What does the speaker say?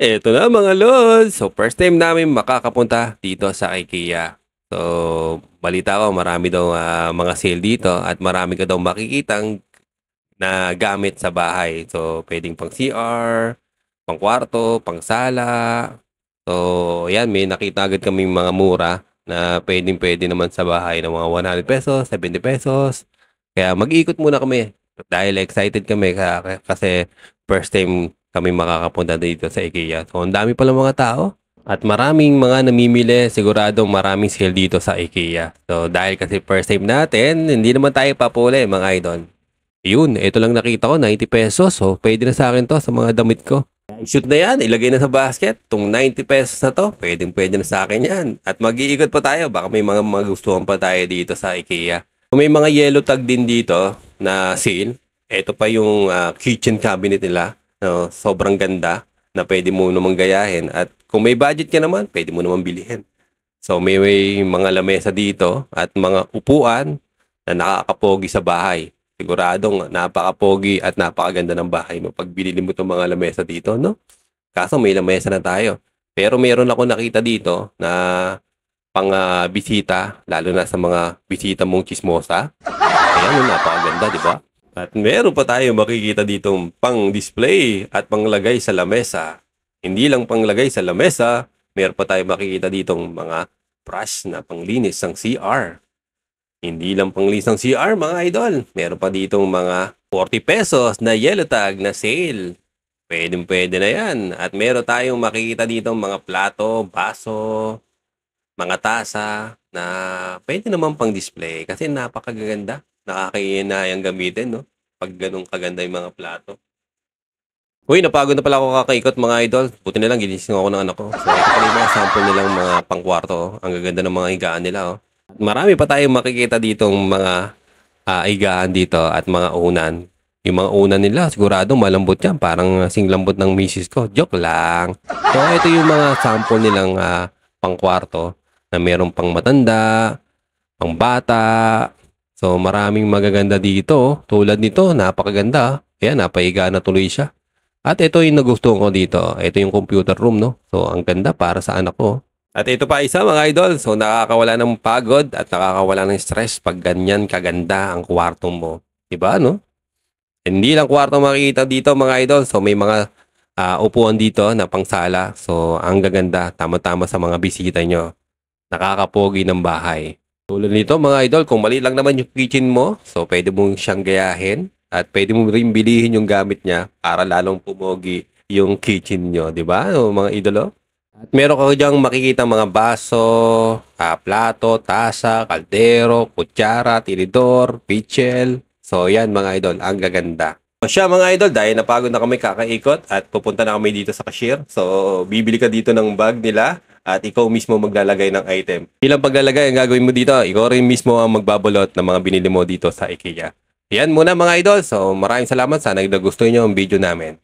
Eto na mga lods. So first time namin makakapunta dito sa IKEA. So balita ko marami daw mga sale dito at marami ka daw makikitang na gamit sa bahay. So pwedeng pang CR, pang kwarto, pang sala. So yan, may nakita agad kaming mga mura na pwede naman sa bahay ng mga 100 pesos, 70 pesos. Kaya mag-iikot muna kami dahil excited kami kasi first time kami makakapunta dito sa IKEA. So, ang dami pala mga tao at maraming mga namimili. Siguradong maraming sale dito sa IKEA. So, dahil kasi first time natin, hindi naman tayo papuli mga idol. Yun, ito lang nakita ko, 90 pesos. So, pwede na sa akin to sa mga damit ko. Shoot na yan, ilagay na sa basket. Itong 90 pesos na to, pwede na sa akin yan. At mag-iikot pa tayo, baka may mga magustuhan pa tayo dito sa IKEA. May mga yellow tag din dito na sale. Ito pa yung kitchen cabinet nila. No, sobrang ganda na pwede mo naman gayahin. At kung may budget ka naman, pwede mo naman bilihin. So may mga lamesa dito at mga upuan na nakakapogi sa bahay. Siguradong napakapogi at napakaganda ng bahay mo pag binili mo itong mga lamesa dito, no? Kaso may lamesa na tayo. Pero meron ako nakita dito na pang bisita, lalo na sa mga bisita mong chismosa. Ayan, napakaganda, di ba? At meron pa tayo makikita ditong pang-display at panglagay sa lamesa. Hindi lang panglagay sa lamesa, meron pa tayo makikita ditong mga brush na panglinis ng CR. Hindi lang panglinis ng CR mga idol. Meron pa ditong mga 40 pesos na yellow tag na sale. Pwede na yan. At meron tayong makikita ditong mga plato, baso, mga tasa na pwede naman pang-display kasi napakaganda. Nakakainayang gamitin, no? Pag ganun kaganda yung mga plato. Uy, napagod na pala ako kakaikot mga idol. Buti na lang, ginising ako ng anak ko. So, ito pala yung mga sample nilang mga pangkwarto. Ang gaganda ng mga higaan nila. Oh. Marami pa tayong makikita ditong mga higaan dito at mga unan. Yung mga unan nila, sigurado malambot yan. Parang singlambot ng misis ko. Joke lang. So, ito yung mga sample nilang pangkwarto na merong pang matanda, pang bata. So, maraming magaganda dito. Tulad nito, napakaganda. Ayan, napahiga na tuloy siya. At ito yung nagustuhan ko dito. Ito yung computer room, no? So, ang ganda para sa anak ko. At ito pa isa, mga idol. So, nakakawala ng pagod at nakakawala ng stress pag ganyan kaganda ang kwarto mo. Diba, no? Hindi lang kwarto makikita dito, mga idol. So, may mga upuan dito na pangsala. So, ang gaganda. Tama-tama sa mga bisita nyo. Nakakapogi ng bahay. Tulad nito mga idol, kung mali lang naman yung kitchen mo, so pwede mong siyang gayahin at pwede mo rin bilihin yung gamit niya para lalong pumogi yung kitchen nyo, di ba? O, mga idolo? At meron ka diyang makikita mga baso, plato, tasa, kaldero, kutsara, tinidor, pitchel. So yan mga idol, ang gaganda. So siya mga idol, dahil napagod na kami kakaikot at pupunta na kami dito sa cashier. So bibili ka dito ng bag nila at ikaw mismo maglalagay ng item. Ilang paglalagay ang gagawin mo dito? Ikaw rin mismo ang magbabalot ng mga binili mo dito sa IKEA. Yan muna mga idol. So maraming salamat. Sana nagustuhan nyo ang video namin.